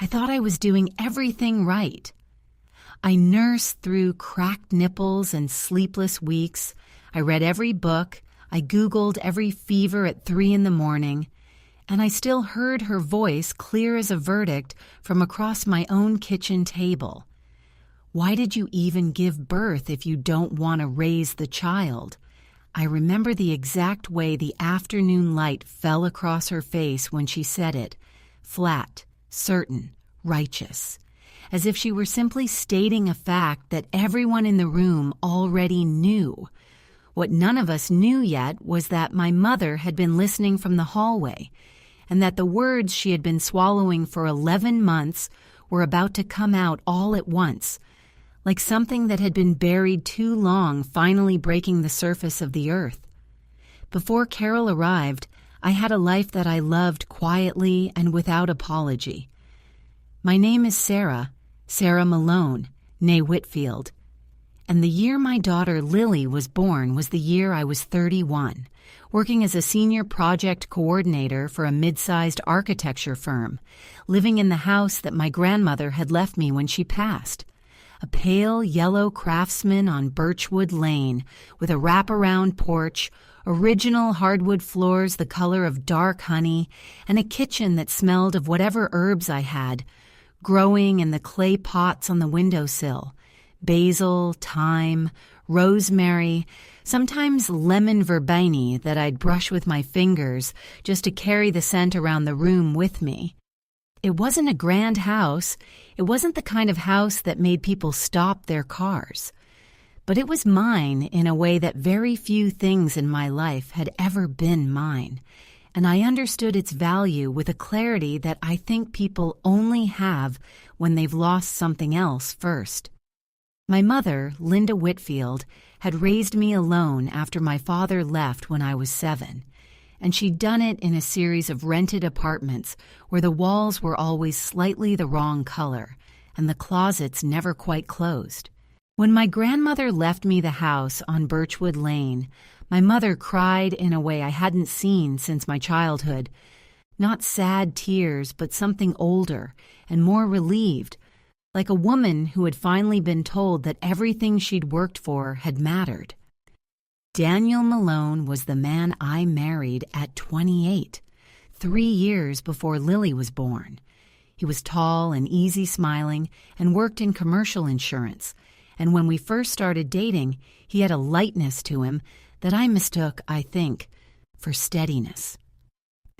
I thought I was doing everything right. I nursed through cracked nipples and sleepless weeks. I read every book. I Googled every fever at 3 in the morning. And I still heard her voice clear as a verdict from across my own kitchen table. Why did you even give birth if you don't want to raise the child? I remember the exact way the afternoon light fell across her face when she said it, flat, certain, righteous, as if she were simply stating a fact that everyone in the room already knew. What none of us knew yet was that my mother had been listening from the hallway, and that the words she had been swallowing for 11 months were about to come out all at once, like something that had been buried too long finally breaking the surface of the earth. Before Carol arrived, I had a life that I loved quietly and without apology. My name is Sarah Malone, née Whitfield, and the year my daughter Lily was born was the year I was 31, working as a senior project coordinator for a mid-sized architecture firm, living in the house that my grandmother had left me when she passed. A pale yellow Craftsman on Birchwood Lane with a wraparound porch, original hardwood floors the color of dark honey, and a kitchen that smelled of whatever herbs I had, growing in the clay pots on the windowsill. Basil, thyme, rosemary, sometimes lemon verbena that I'd brush with my fingers just to carry the scent around the room with me. It wasn't a grand house. It wasn't the kind of house that made people stop their cars. But it was mine in a way that very few things in my life had ever been mine, and I understood its value with a clarity that I think people only have when they've lost something else first. My mother, Linda Whitfield, had raised me alone after my father left when I was 7. And she'd done it in a series of rented apartments where the walls were always slightly the wrong color and the closets never quite closed. When my grandmother left me the house on Birchwood Lane, my mother cried in a way I hadn't seen since my childhood. Not sad tears, but something older and more relieved, like a woman who had finally been told that everything she'd worked for had mattered. Daniel Malone was the man I married at 28, 3 years before Lily was born. He was tall and easy-smiling and worked in commercial insurance, and when we first started dating, he had a lightness to him that I mistook, I think, for steadiness.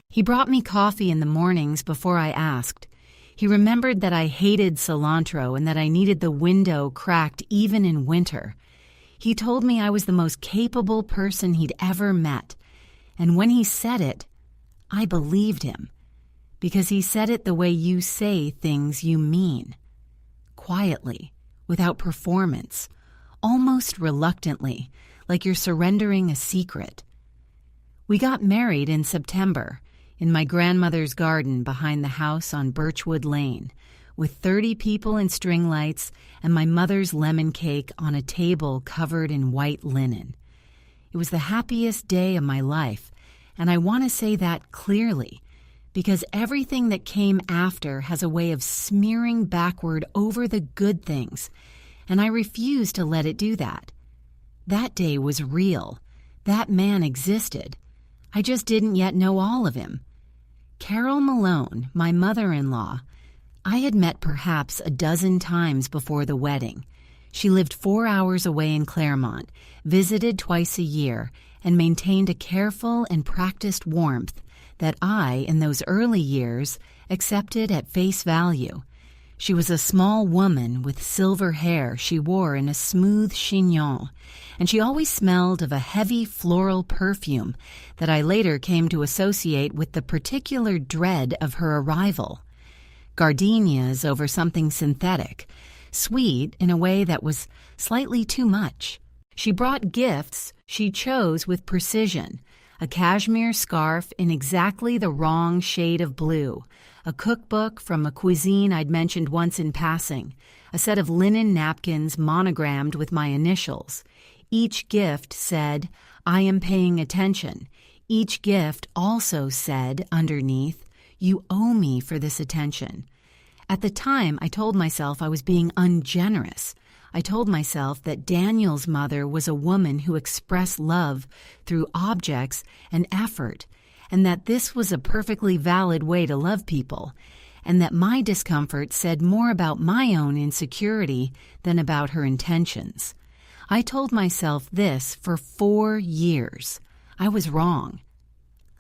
He brought me coffee in the mornings before I asked. He remembered that I hated cilantro and that I needed the window cracked even in winter. He told me I was the most capable person he'd ever met, and when he said it, I believed him, because he said it the way you say things you mean, quietly, without performance, almost reluctantly, like you're surrendering a secret. We got married in September, in my grandmother's garden behind the house on Birchwood Lane, with 30 people in string lights and my mother's lemon cake on a table covered in white linen. It was the happiest day of my life, and I want to say that clearly, because everything that came after has a way of smearing backward over the good things, and I refuse to let it do that. That day was real. That man existed. I just didn't yet know all of him. Carol Malone, my mother-in-law, I had met perhaps a dozen times before the wedding. She lived 4 hours away in Claremont, visited twice a year, and maintained a careful and practiced warmth that I, in those early years, accepted at face value. She was a small woman with silver hair she wore in a smooth chignon, and she always smelled of a heavy floral perfume that I later came to associate with the particular dread of her arrival. Gardenias over something synthetic, sweet in a way that was slightly too much. She brought gifts she chose with precision, a cashmere scarf in exactly the wrong shade of blue, a cookbook from a cuisine I'd mentioned once in passing, a set of linen napkins monogrammed with my initials. Each gift said, "I am paying attention." Each gift also said, underneath, "You owe me for this attention." At the time, I told myself I was being ungenerous. I told myself that Daniel's mother was a woman who expressed love through objects and effort, and that this was a perfectly valid way to love people, and that my discomfort said more about my own insecurity than about her intentions. I told myself this for 4 years. I was wrong.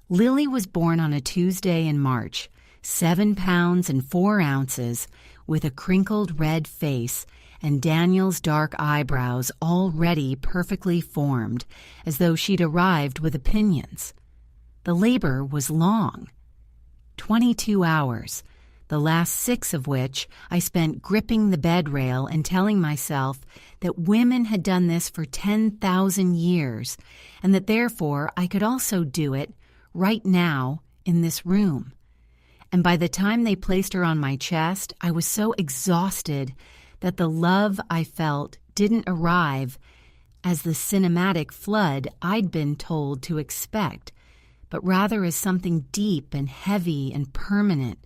Lily was born on a Tuesday in March, 7 pounds and 4 ounces, with a crinkled red face and Daniel's dark eyebrows already perfectly formed, as though she'd arrived with opinions. The labor was long. 22 hours, the last 6 of which I spent gripping the bed rail and telling myself that women had done this for 10,000 years, and that therefore I could also do it right now in this room. And by the time they placed her on my chest, I was so exhausted that the love I felt didn't arrive as the cinematic flood I'd been told to expect, but rather as something deep and heavy and permanent,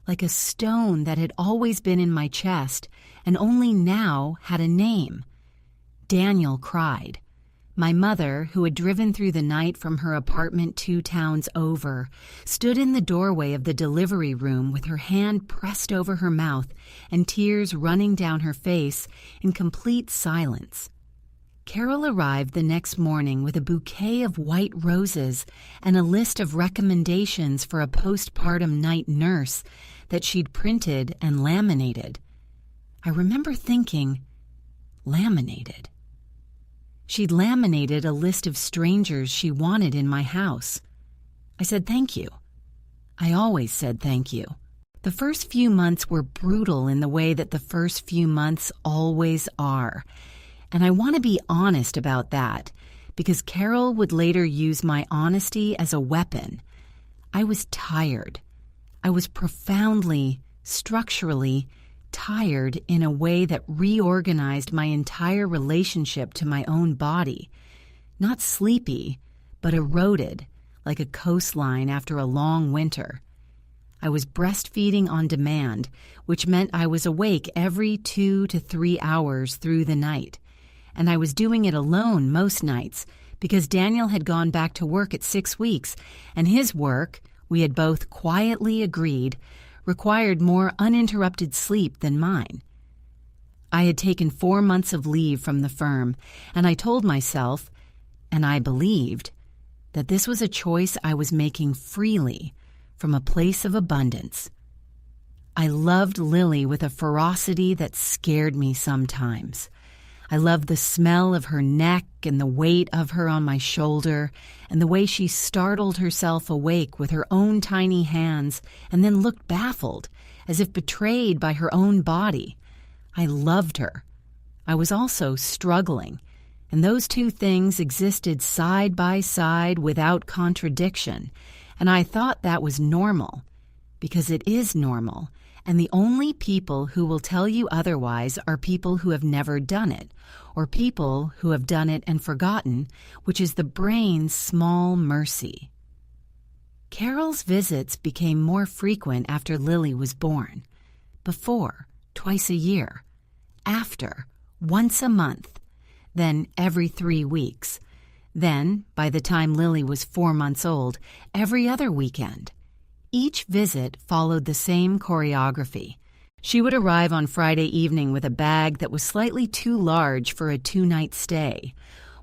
like a stone that had always been in my chest and only now had a name. Daniel cried. My mother, who had driven through the night from her apartment 2 towns over, stood in the doorway of the delivery room with her hand pressed over her mouth and tears running down her face in complete silence. Carol arrived the next morning with a bouquet of white roses and a list of recommendations for a postpartum night nurse that she'd printed and laminated. I remember thinking, laminated. She'd laminated a list of strangers she wanted in my house. I said thank you. I always said thank you. The first few months were brutal in the way that the first few months always are. And I want to be honest about that, because Carol would later use my honesty as a weapon. I was tired. I was profoundly, structurally tired in a way that reorganized my entire relationship to my own body. Not sleepy, but eroded, like a coastline after a long winter. I was breastfeeding on demand, which meant I was awake every 2 to 3 hours through the night. And I was doing it alone most nights, because Daniel had gone back to work at 6 weeks, and his work, we had both quietly agreed, required more uninterrupted sleep than mine. I had taken 4 months of leave from the firm, and I told myself, and I believed, that this was a choice I was making freely, from a place of abundance. I loved Lily with a ferocity that scared me sometimes. I loved the smell of her neck and the weight of her on my shoulder, and the way she startled herself awake with her own tiny hands and then looked baffled, as if betrayed by her own body. I loved her. I was also struggling, and those 2 things existed side by side without contradiction, and I thought that was normal, because it is normal, and the only people who will tell you otherwise are people who have never done it, or people who have done it and forgotten, which is the brain's small mercy. Carol's visits became more frequent after Lily was born. Before, twice a year. After, once a month. Then every 3 weeks. Then, by the time Lily was 4 months old, every other weekend. Each visit followed the same choreography. She would arrive on Friday evening with a bag that was slightly too large for a 2-night stay,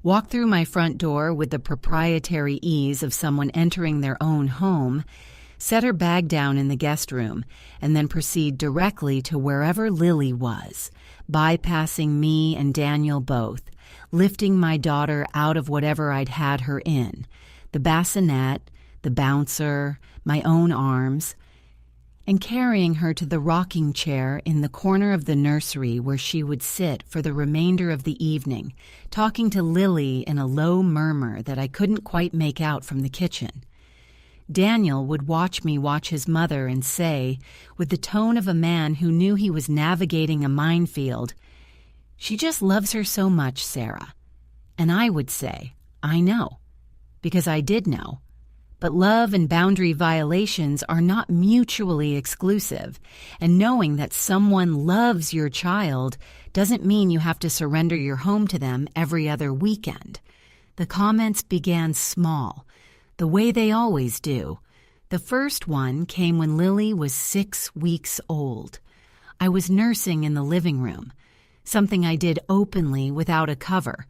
walk through my front door with the proprietary ease of someone entering their own home, set her bag down in the guest room, and then proceed directly to wherever Lily was, bypassing me and Daniel both, lifting my daughter out of whatever I'd had her in, the bassinet, the bouncer, my own arms, and carrying her to the rocking chair in the corner of the nursery where she would sit for the remainder of the evening, talking to Lily in a low murmur that I couldn't quite make out from the kitchen. Daniel would watch me watch his mother and say, with the tone of a man who knew he was navigating a minefield, "She just loves her so much, Sarah." And I would say, "I know," because I did know. But love and boundary violations are not mutually exclusive, and knowing that someone loves your child doesn't mean you have to surrender your home to them every other weekend. The comments began small, the way they always do. The first one came when Lily was 6 weeks old. I was nursing in the living room, something I did openly without a cover,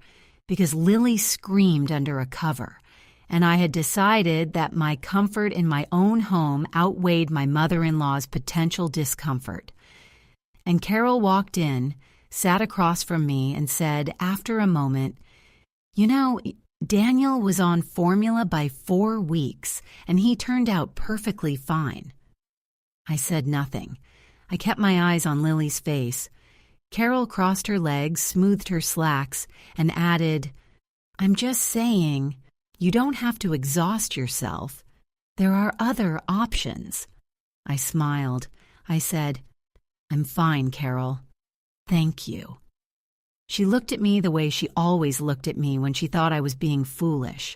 because Lily screamed under a cover, and I had decided that my comfort in my own home outweighed my mother-in-law's potential discomfort. And Carol walked in, sat across from me, and said, after a moment, "You know, Daniel was on formula by 4 weeks, and he turned out perfectly fine." I said nothing. I kept my eyes on Lily's face. Carol crossed her legs, smoothed her slacks, and added, "I'm just saying, you don't have to exhaust yourself. There are other options." I smiled. I said, "I'm fine, Carol. Thank you." She looked at me the way she always looked at me when she thought I was being foolish,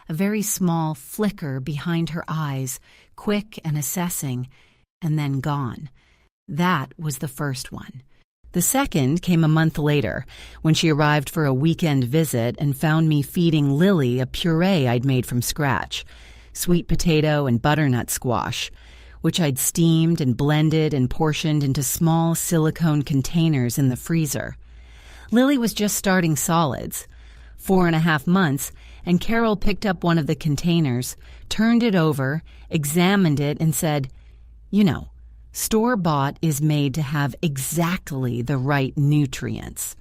a very small flicker behind her eyes, quick and assessing, and then gone. That was the first one. The second came a month later, when she arrived for a weekend visit and found me feeding Lily a puree I'd made from scratch, sweet potato and butternut squash, which I'd steamed and blended and portioned into small silicone containers in the freezer. Lily was just starting solids, 4.5 months, and Carol picked up one of the containers, turned it over, examined it, and said, "You know, store-bought is made to have exactly the right nutrients.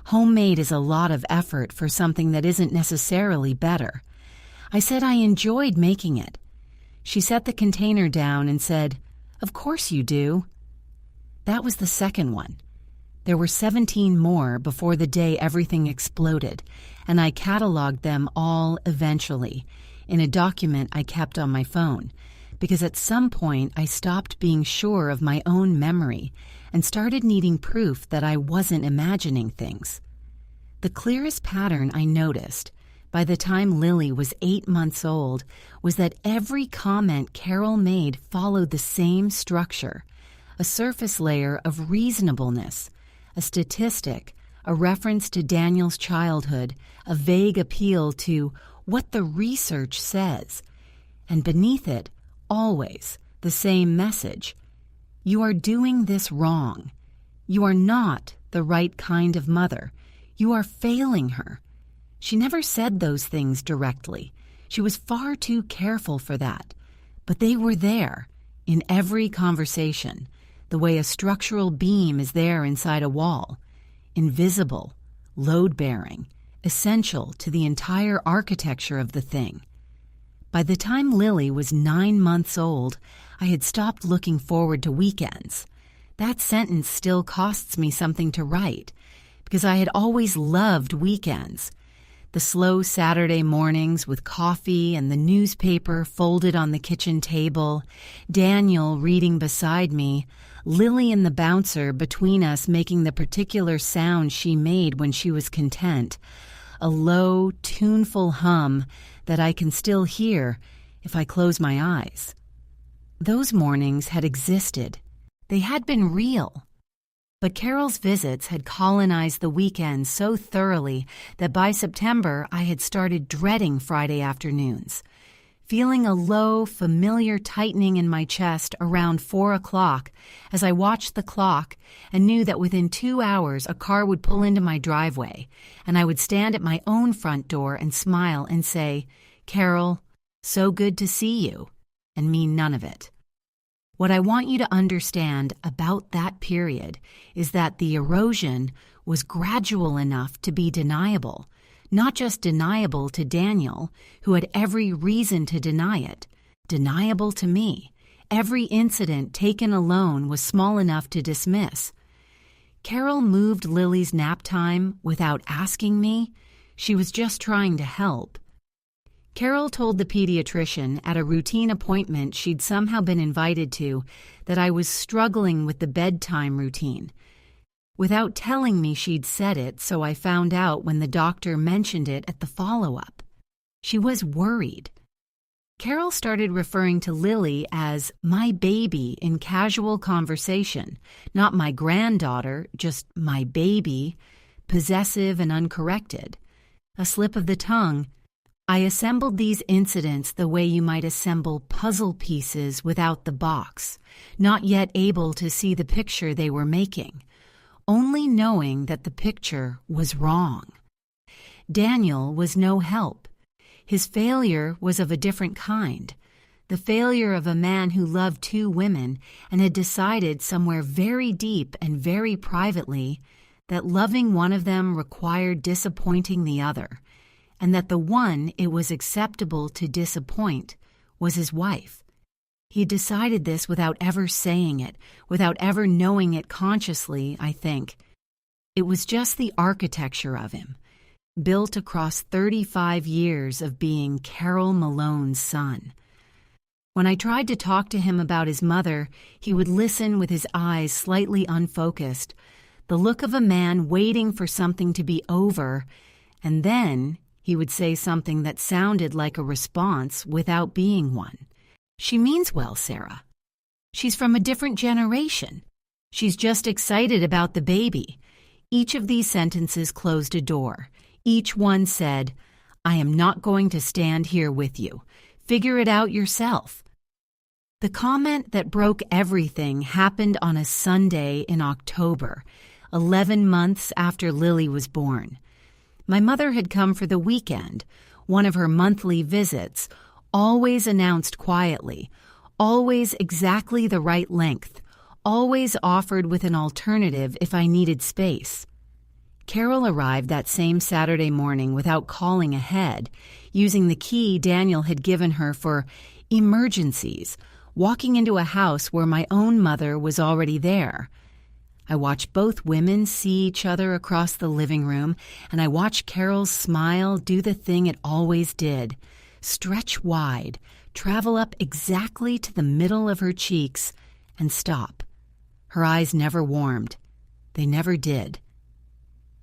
Homemade is a lot of effort for something that isn't necessarily better." I said I enjoyed making it. She set the container down and said, "Of course you do." That was the second one. There were 17 more before the day everything exploded, and I cataloged them all eventually in a document I kept on my phone, because at some point I stopped being sure of my own memory and started needing proof that I wasn't imagining things. The clearest pattern I noticed by the time Lily was 8 months old was that every comment Carol made followed the same structure: a surface layer of reasonableness, a statistic, a reference to Daniel's childhood, a vague appeal to what the research says, and beneath it, always the same message: you are doing this wrong. You are not the right kind of mother. You are failing her. She never said those things directly. She was far too careful for that. But they were there, in every conversation, the way a structural beam is there inside a wall, invisible, load-bearing, essential to the entire architecture of the thing. By the time Lily was 9 months old, I had stopped looking forward to weekends. That sentence still costs me something to write, because I had always loved weekends. The slow Saturday mornings with coffee and the newspaper folded on the kitchen table, Daniel reading beside me, Lily and the bouncer between us making the particular sound she made when she was content, a low, tuneful hum that I can still hear if I close my eyes. Those mornings had existed. They had been real. But Carol's visits had colonized the weekends so thoroughly that by September I had started dreading Friday afternoons, feeling a low, familiar tightening in my chest around 4 o'clock as I watched the clock and knew that within 2 hours a car would pull into my driveway, and I would stand at my own front door and smile and say, "Carol, so good to see you," and mean none of it. What I want you to understand about that period is that the erosion was gradual enough to be deniable, not just deniable to Daniel, who had every reason to deny it, deniable to me. Every incident taken alone was small enough to dismiss. Carol moved Lily's nap time without asking me. She was just trying to help. Carol told the pediatrician at a routine appointment she'd somehow been invited to that I was struggling with the bedtime routine. Without telling me she'd said it, so I found out when the doctor mentioned it at the follow-up. She was worried. Carol started referring to Lily as my baby in casual conversation, not my granddaughter, just my baby, possessive and uncorrected. A slip of the tongue. I assembled these incidents the way you might assemble puzzle pieces without the box, not yet able to see the picture they were making, only knowing that the picture was wrong. Daniel was no help. His failure was of a different kind, the failure of a man who loved two women and had decided somewhere very deep and very privately that loving one of them required disappointing the other, and that the one it was acceptable to disappoint was his wife. He decided this without ever saying it, without ever knowing it consciously, I think. It was just the architecture of him, built across 35 years of being Carol Malone's son. When I tried to talk to him about his mother, he would listen with his eyes slightly unfocused, the look of a man waiting for something to be over, and then he would say something that sounded like a response without being one. She means well, Sarah. She's from a different generation. She's just excited about the baby. Each of these sentences closed a door. Each one said, I am not going to stand here with you. Figure it out yourself. The comment that broke everything happened on a Sunday in October, 11 months after Lily was born. My mother had come for the weekend, one of her monthly visits, always announced quietly, always exactly the right length, always offered with an alternative if I needed space. Carol arrived that same Saturday morning without calling ahead, using the key Daniel had given her for emergencies, walking into a house where my own mother was already there. I watched both women see each other across the living room, and I watched Carol's smile do the thing it always did, stretch wide, travel up exactly to the middle of her cheeks, and stop. Her eyes never warmed. They never did.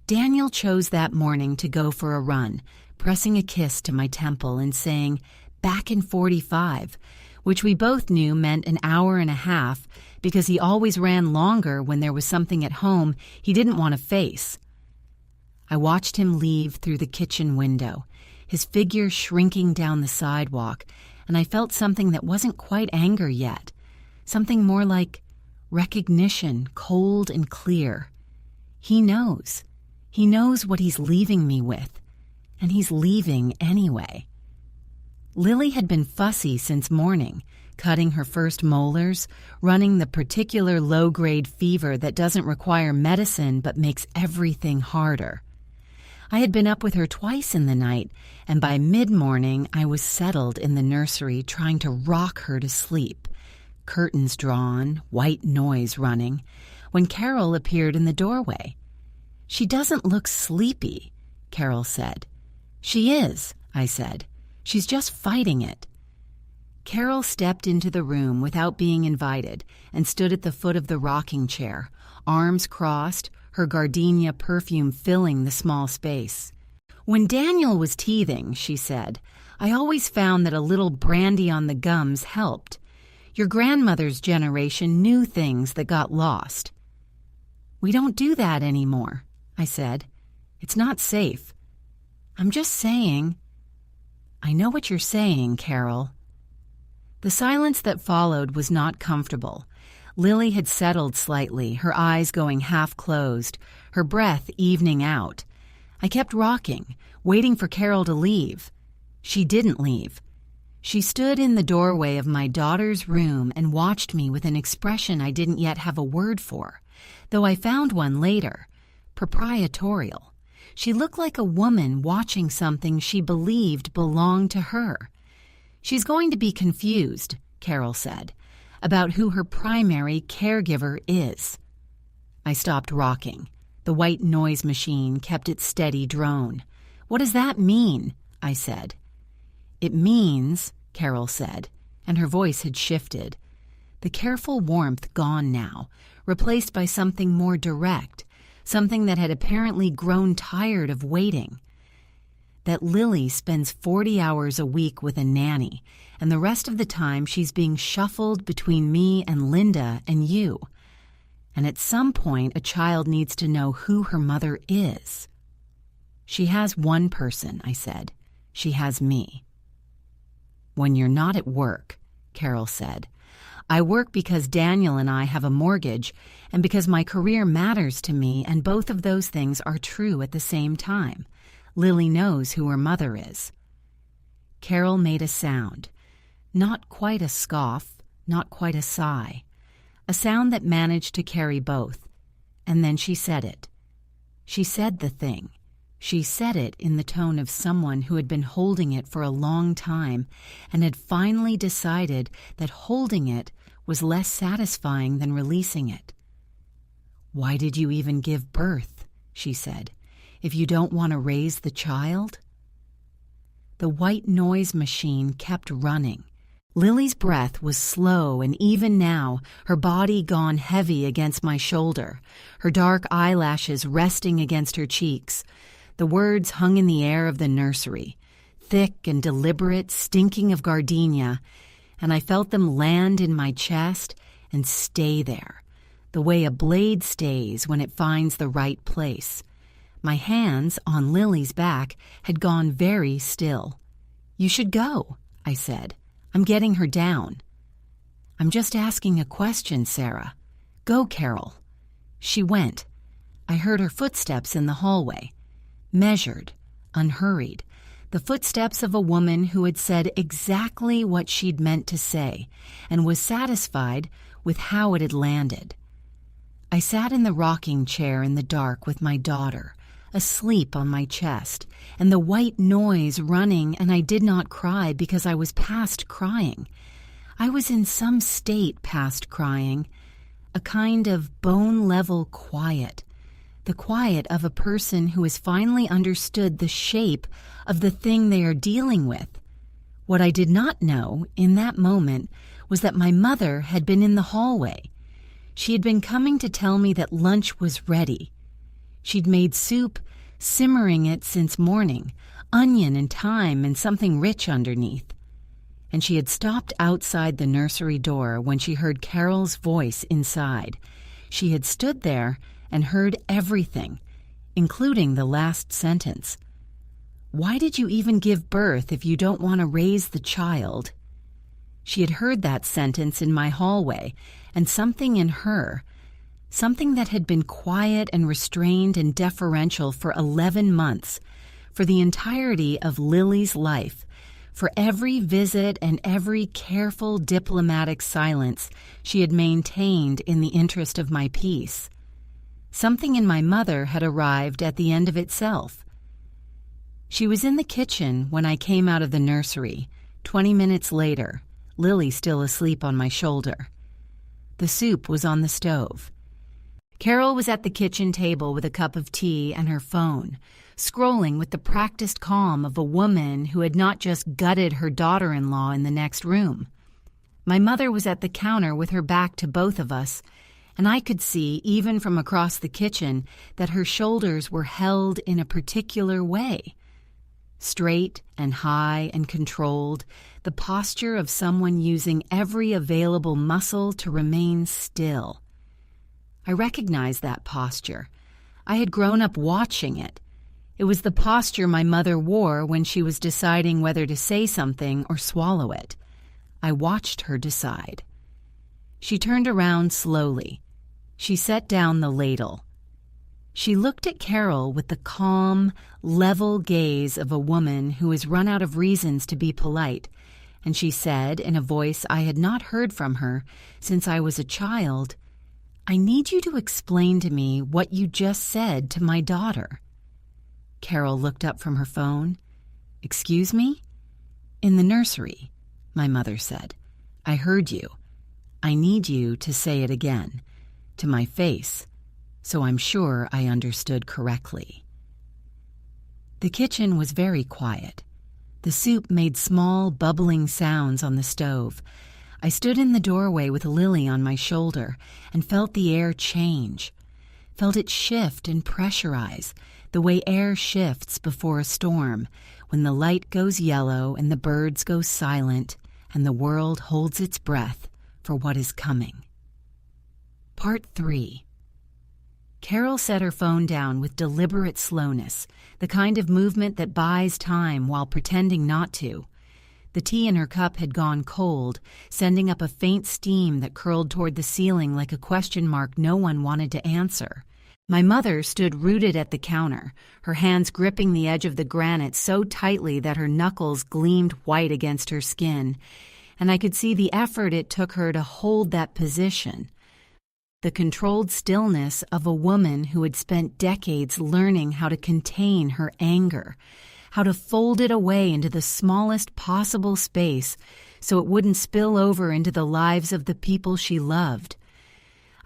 Daniel chose that morning to go for a run, pressing a kiss to my temple and saying, "Back in 45, which we both knew meant an hour and a half because he always ran longer when there was something at home he didn't want to face. I watched him leave through the kitchen window, his figure shrinking down the sidewalk, and I felt something that wasn't quite anger yet, something more like recognition, cold and clear. He knows. He knows what he's leaving me with, and he's leaving anyway. Lily had been fussy since morning, cutting her first molars, running the particular low-grade fever that doesn't require medicine but makes everything harder. I had been up with her twice in the night, and by mid-morning I was settled in the nursery trying to rock her to sleep, curtains drawn, white noise running, when Carol appeared in the doorway. "She doesn't look sleepy," Carol said. "She is," I said. "She's just fighting it." Carol stepped into the room without being invited and stood at the foot of the rocking chair, arms crossed, her gardenia perfume filling the small space. "When Daniel was teething," she said, "I always found that a little brandy on the gums helped. Your grandmother's generation knew things that got lost." "We don't do that anymore," I said. "It's not safe." "I'm just saying." "I know what you're saying, Carol." The silence that followed was not comfortable. Lily had settled slightly, her eyes going half-closed, her breath evening out. I kept rocking, waiting for Carol to leave. She didn't leave. She stood in the doorway of my daughter's room and watched me with an expression I didn't yet have a word for, though I found one later. Proprietorial. She looked like a woman watching something she believed belonged to her. "She's going to be confused," Carol said, "about who her primary caregiver is." I stopped rocking. The white noise machine kept its steady drone. "What does that mean?" I said. "It means," Carol said, and her voice had shifted. The careful warmth gone now, replaced by something more direct, something that had apparently grown tired of waiting. that Lily spends 40 hours a week with a nanny, and the rest of the time she's being shuffled between me and Linda and you. And at some point, a child needs to know who her mother is. She has one person, I said. She has me. When you're not at work, Carol said. I work because Daniel and I have a mortgage and because my career matters to me, and both of those things are true at the same time. Lily knows who her mother is. Carol made a sound. Not quite a scoff, not quite a sigh. A sound that managed to carry both. And then she said it. She said the thing. She said it in the tone of someone who had been holding it for a long time and had finally decided that holding it was less satisfying than releasing it. "Why did you even give birth?" she said. "If you don't want to raise the child?" The white noise machine kept running. Lily's breath was slow, and even now, her body gone heavy against my shoulder, her dark eyelashes resting against her cheeks. The words hung in the air of the nursery, thick and deliberate, stinking of gardenia, and I felt them land in my chest and stay there, the way a blade stays when it finds the right place. My hands, on Lily's back, had gone very still. "You should go," I said. "I'm getting her down." "I'm just asking a question, Sarah. Go, Carol." She went. I heard her footsteps in the hallway. Measured, unhurried, the footsteps of a woman who had said exactly what she'd meant to say and was satisfied with how it had landed. I sat in the rocking chair in the dark with my daughter, asleep on my chest, and the white noise running, and I did not cry because I was past crying. I was in some state past crying, a kind of bone-level quiet, the quiet of a person who has finally understood the shape of the thing they are dealing with. What I did not know in that moment was that my mother had been in the hallway. She had been coming to tell me that lunch was ready. She'd made soup, simmering it since morning, onion and thyme and something rich underneath. And she had stopped outside the nursery door when she heard Carol's voice inside. She had stood there and heard everything, including the last sentence. "Why did you even give birth if you don't want to raise the child?" She had heard that sentence in my hallway, and something in her, something that had been quiet and restrained and deferential for 11 months, for the entirety of Lily's life, for every visit and every careful diplomatic silence she had maintained in the interest of my peace. Something in my mother had arrived at the end of itself. She was in the kitchen when I came out of the nursery, 20 minutes later, Lily still asleep on my shoulder. The soup was on the stove. Carol was at the kitchen table with a cup of tea and her phone, scrolling with the practiced calm of a woman who had not just gutted her daughter-in-law in the next room. My mother was at the counter with her back to both of us, and I could see, even from across the kitchen, that her shoulders were held in a particular way. Straight and high and controlled, the posture of someone using every available muscle to remain still. I recognized that posture. I had grown up watching it. It was the posture my mother wore when she was deciding whether to say something or swallow it. I watched her decide. She turned around slowly. She set down the ladle. She looked at Carol with the calm, level gaze of a woman who has run out of reasons to be polite, and she said in a voice I had not heard from her since I was a child, "I need you to explain to me what you just said to my daughter." Carol looked up from her phone. "Excuse me?" "In the nursery," my mother said. "I heard you. I need you to say it again, to my face, so I'm sure I understood correctly." The kitchen was very quiet. The soup made small, bubbling sounds on the stove. I stood in the doorway with Lily on my shoulder and felt the air change, felt it shift and pressurize, the way air shifts before a storm, when the light goes yellow and the birds go silent and the world holds its breath for what is coming. Part 3. Carol set her phone down with deliberate slowness, the kind of movement that buys time while pretending not to. The tea in her cup had gone cold, sending up a faint steam that curled toward the ceiling like a question mark no one wanted to answer. My mother stood rooted at the counter, her hands gripping the edge of the granite so tightly that her knuckles gleamed white against her skin, and I could see the effort it took her to hold that position. The controlled stillness of a woman who had spent decades learning how to contain her anger, how to fold it away into the smallest possible space so it wouldn't spill over into the lives of the people she loved.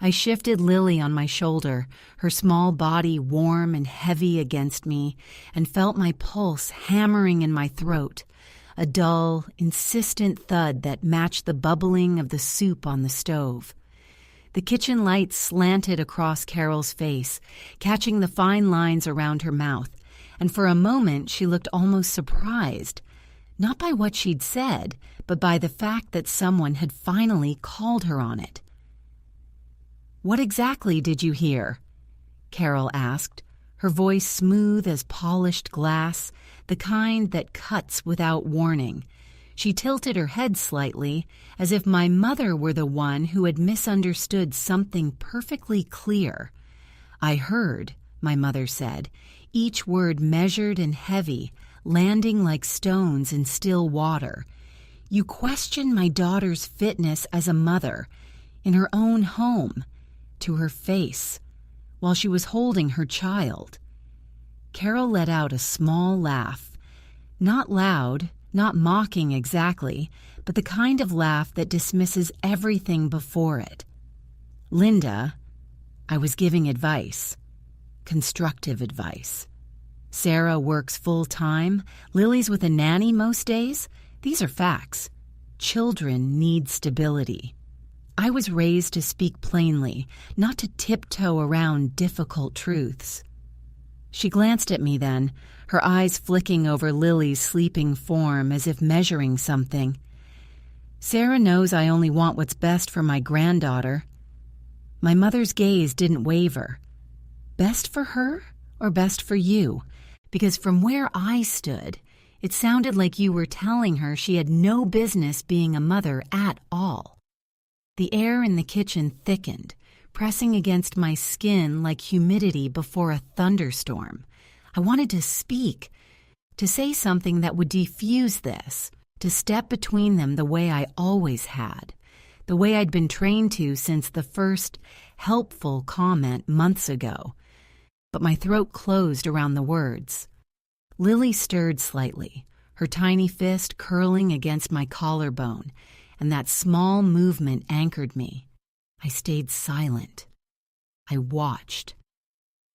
I shifted Lily on my shoulder, her small body warm and heavy against me, and felt my pulse hammering in my throat, a dull, insistent thud that matched the bubbling of the soup on the stove. The kitchen light slanted across Carol's face, catching the fine lines around her mouth, and for a moment she looked almost surprised, not by what she'd said, but by the fact that someone had finally called her on it. "What exactly did you hear?" Carol asked, her voice smooth as polished glass, the kind that cuts without warning. She tilted her head slightly, as if my mother were the one who had misunderstood something perfectly clear. "I heard," my mother said, each word measured and heavy, landing like stones in still water. "You questioned my daughter's fitness as a mother, in her own home, to her face, while she was holding her child." Carol let out a small laugh. Not loud, not mocking exactly, but the kind of laugh that dismisses everything before it. "Linda, I was giving advice. Constructive advice. Sarah works full-time. Lily's with a nanny most days. These are facts. Children need stability. I was raised to speak plainly, not to tiptoe around difficult truths." She glanced at me then, her eyes flicking over Lily's sleeping form as if measuring something. "Sarah knows I only want what's best for my granddaughter." My mother's gaze didn't waver. "Best for her or best for you? Because from where I stood, it sounded like you were telling her she had no business being a mother at all." The air in the kitchen thickened, pressing against my skin like humidity before a thunderstorm. I wanted to speak, to say something that would defuse this, to step between them the way I always had, the way I'd been trained to since the first helpful comment months ago. But my throat closed around the words. Lily stirred slightly, her tiny fist curling against my collarbone, and that small movement anchored me. I stayed silent. I watched.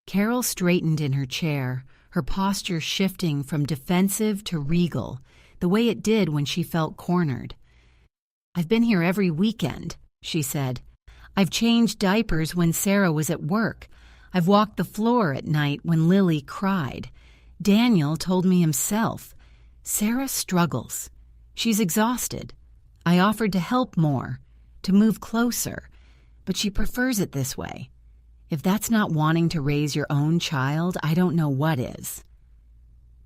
Carol straightened in her chair, her posture shifting from defensive to regal, the way it did when she felt cornered. "I've been here every weekend," she said. "I've changed diapers when Sarah was at work. I've walked the floor at night when Lily cried. Daniel told me himself. Sarah struggles. She's exhausted. I offered to help more, to move closer, but she prefers it this way. If that's not wanting to raise your own child, I don't know what is."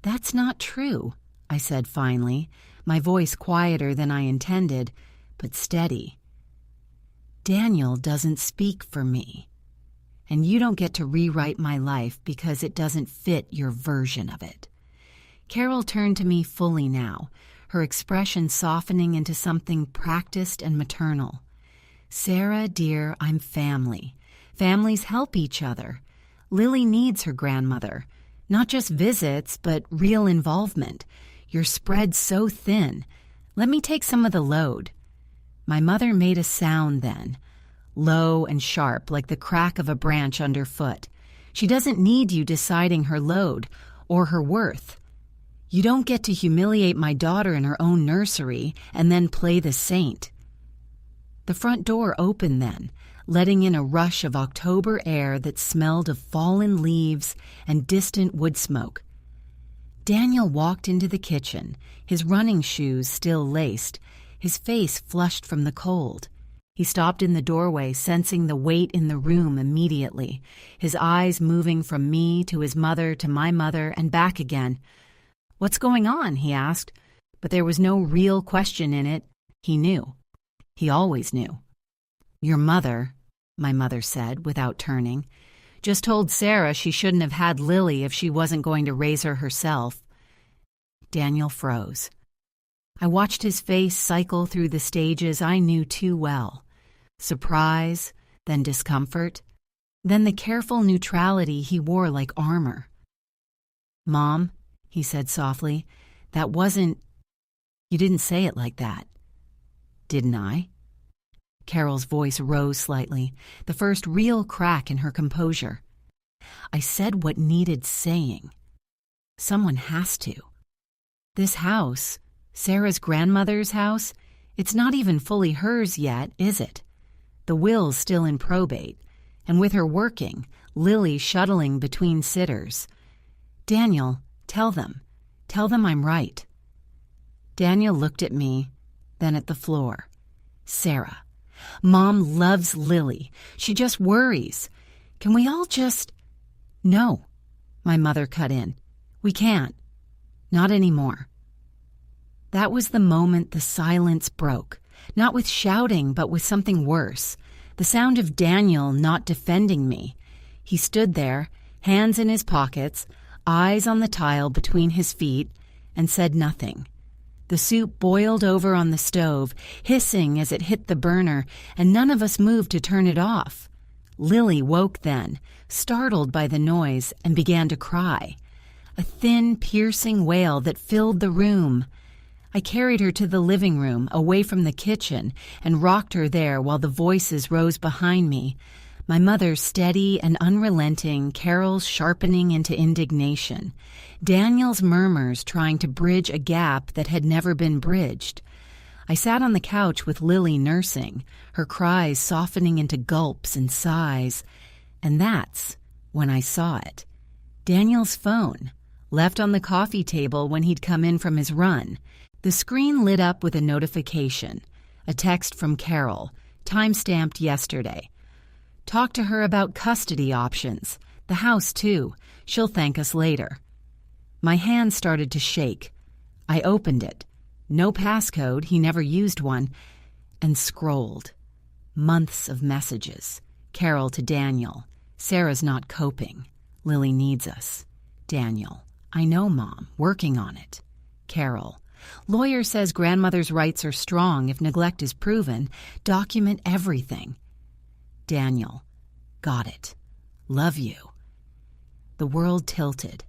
"That's not true," I said finally, my voice quieter than I intended, but steady. "Daniel doesn't speak for me, and you don't get to rewrite my life because it doesn't fit your version of it." Carol turned to me fully now, her expression softening into something practiced and maternal. "Sarah, dear, I'm family. Families help each other. Lily needs her grandmother. Not just visits, but real involvement. You're spread so thin. Let me take some of the load." My mother made a sound then, low and sharp like the crack of a branch underfoot. "She doesn't need you deciding her load or her worth. You don't get to humiliate my daughter in her own nursery and then play the saint." The front door opened then, letting in a rush of October air that smelled of fallen leaves and distant wood smoke. Daniel walked into the kitchen, his running shoes still laced, his face flushed from the cold. He stopped in the doorway, sensing the weight in the room immediately, his eyes moving from me to his mother to my mother and back again. "What's going on?" he asked, but there was no real question in it. He knew. He always knew. "Your mother," my mother said without turning, "just told Sarah she shouldn't have had Lily if she wasn't going to raise her herself." Daniel froze. I watched his face cycle through the stages I knew too well. Surprise, then discomfort, then the careful neutrality he wore like armor. "Mom," he said softly, "that wasn't... You didn't say it like that." "Didn't I?" Carol's voice rose slightly, the first real crack in her composure. "I said what needed saying. Someone has to. This house, Sarah's grandmother's house, it's not even fully hers yet, is it? The will's still in probate, and with her working, Lily shuttling between sitters. Daniel, tell them. Tell them I'm right." Daniel looked at me, then at the floor. "Sarah, Mom loves Lily. She just worries. Can we all just—" "No," my mother cut in. "We can't. Not anymore." That was the moment the silence broke, not with shouting, but with something worse, the sound of Daniel not defending me. He stood there, hands in his pockets, eyes on the tile between his feet, and said nothing. The soup boiled over on the stove, hissing as it hit the burner, and none of us moved to turn it off. Lily woke then, startled by the noise, and began to cry. A thin, piercing wail that filled the room. I carried her to the living room, away from the kitchen, and rocked her there while the voices rose behind me. My mother steady and unrelenting, Carol's sharpening into indignation, Daniel's murmurs trying to bridge a gap that had never been bridged. I sat on the couch with Lily nursing, her cries softening into gulps and sighs, and that's when I saw it. Daniel's phone, left on the coffee table when he'd come in from his run. The screen lit up with a notification, a text from Carol, time-stamped yesterday. "Talk to her about custody options. The house, too. She'll thank us later." My hand started to shake. I opened it. No passcode, he never used one, and scrolled. Months of messages. Carol to Daniel. "Sarah's not coping. Lily needs us." Daniel. "I know, Mom. Working on it." Carol. "Lawyer says grandmother's rights are strong if neglect is proven. Document everything." Daniel. "Got it. Love you." The world tilted.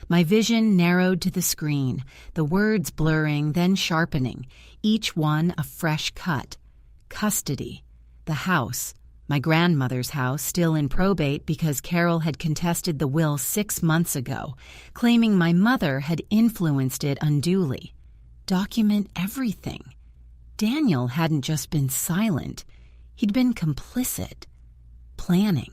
My vision narrowed to the screen, the words blurring, then sharpening, each one a fresh cut. Custody. The house. My grandmother's house, still in probate because Carol had contested the will 6 months ago, claiming my mother had influenced it unduly. Document everything. Daniel hadn't just been silent. He'd been complicit. Planning.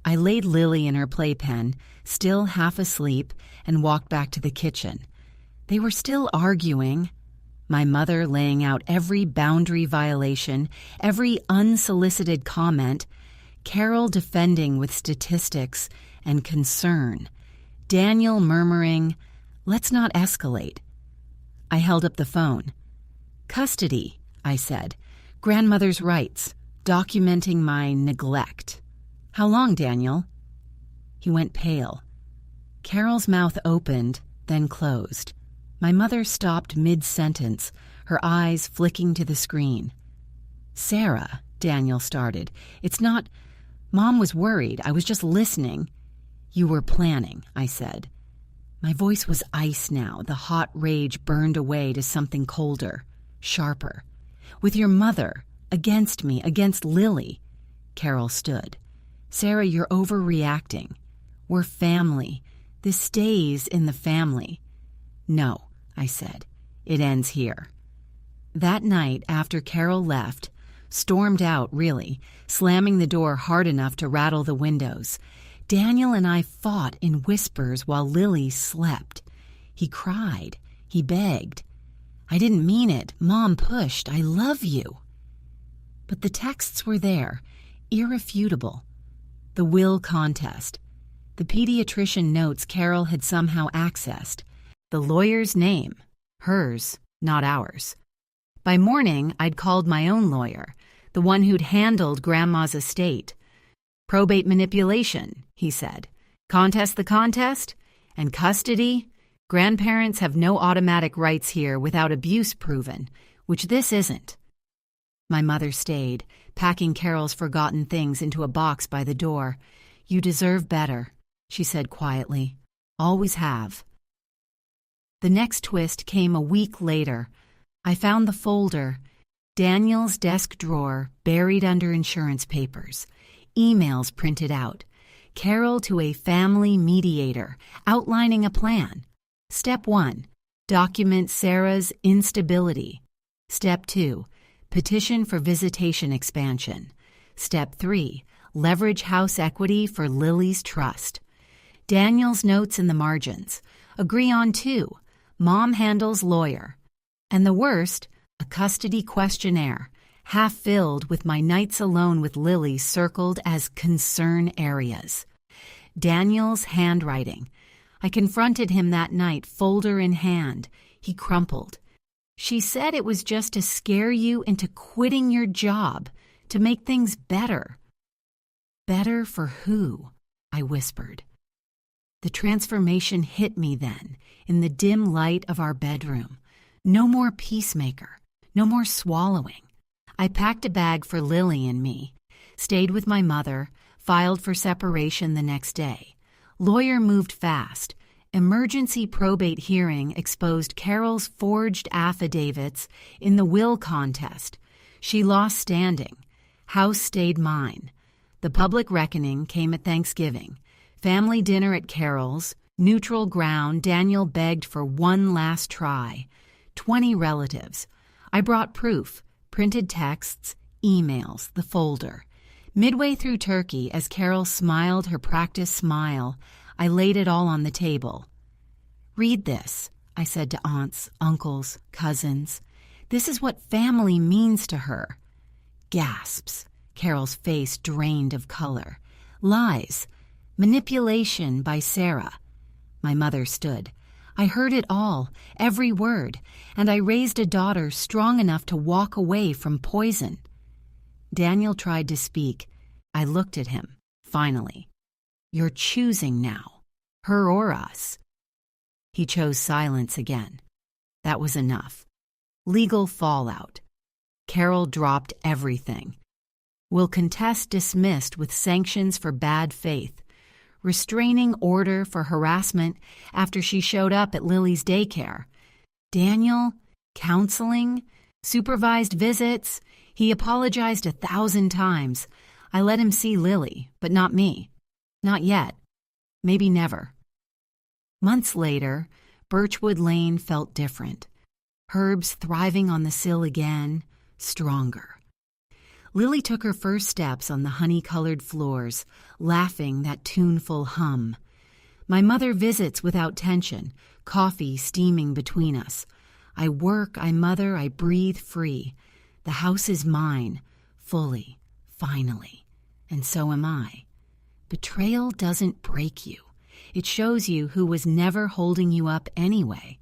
I laid Lily in her playpen, still half asleep, and walked back to the kitchen. They were still arguing. My mother laying out every boundary violation, every unsolicited comment, Carol defending with statistics and concern, Daniel murmuring, "Let's not escalate." I held up the phone. "Custody," I said. "Grandmother's rights. Documenting my neglect." "How long, Daniel?" He went pale. Carol's mouth opened, then closed. My mother stopped mid-sentence, her eyes flicking to the screen. "Sarah," Daniel started, "it's not... Mom was worried. I was just listening." "You were planning," I said. My voice was ice now. The hot rage burned away to something colder, sharper. "With your mother, against me, against Lily." Carol stood. "Sarah, you're overreacting. We're family. This stays in the family." "No," I said. "It ends here." That night, after Carol left, Stormed out, really, slamming the door hard enough to rattle the windows. Daniel and I fought in whispers while Lily slept. He cried. He begged. I didn't mean it. Mom pushed. I love you. But the texts were there, irrefutable. The will contest. The pediatrician notes Carol had somehow accessed. The lawyer's name. Hers, not ours. By morning, I'd called my own lawyer, the one who'd handled Grandma's estate. Probate manipulation, he said. Contest the contest? And custody? Grandparents have no automatic rights here without abuse proven, which this isn't. My mother stayed, packing Carol's forgotten things into a box by the door. You deserve better, she said quietly. Always have. The next twist came a week later. I found the folder, Daniel's desk drawer buried under insurance papers, emails printed out, Carol to a family mediator, outlining a plan. Step 1, document Sarah's instability. Step 2, petition for visitation expansion. Step 3, leverage house equity for Lily's trust. Daniel's notes in the margins. Agree on 2, Mom handles lawyer. And the worst, a custody questionnaire, half filled with my nights alone with Lily circled as concern areas. Daniel's handwriting. I confronted him that night, folder in hand. He crumpled. She said it was just to scare you into quitting your job, to make things better. Better for who? I whispered. The transformation hit me then, in the dim light of our bedroom. No more peacemaker, no more swallowing. I packed a bag for Lily and me, stayed with my mother, filed for separation the next day. Lawyer moved fast. Emergency probate hearing exposed Carol's forged affidavits in the will contest. She lost standing. House stayed mine. The public reckoning came at Thanksgiving. Family dinner at Carol's. Neutral ground. Daniel begged for one last try. 20 relatives. I brought proof, printed texts, emails, the folder. Midway through turkey, as Carol smiled her practice smile, I laid it all on the table. Read this, I said to aunts, uncles, cousins. This is what family means to her. Gasps. Carol's face drained of color. Lies. Manipulation by Sarah. My mother stood. I heard it all, every word, and I raised a daughter strong enough to walk away from poison. Daniel tried to speak. I looked at him, finally. You're choosing now, her or us. He chose silence again. That was enough. Legal fallout. Carol dropped everything. Will contest dismissed with sanctions for bad faith. Restraining order for harassment after she showed up at Lily's daycare. Daniel, counseling, supervised visits. He apologized 1,000 times. I let him see Lily, but not me. Not yet. Maybe never. Months later, Birchwood Lane felt different. Herbs thriving on the sill again, stronger. Lily took her first steps on the honey-colored floors, laughing that tuneful hum. My mother visits without tension, coffee steaming between us. I work, I mother, I breathe free. The house is mine, fully, finally, and so am I. Betrayal doesn't break you. It shows you who was never holding you up anyway.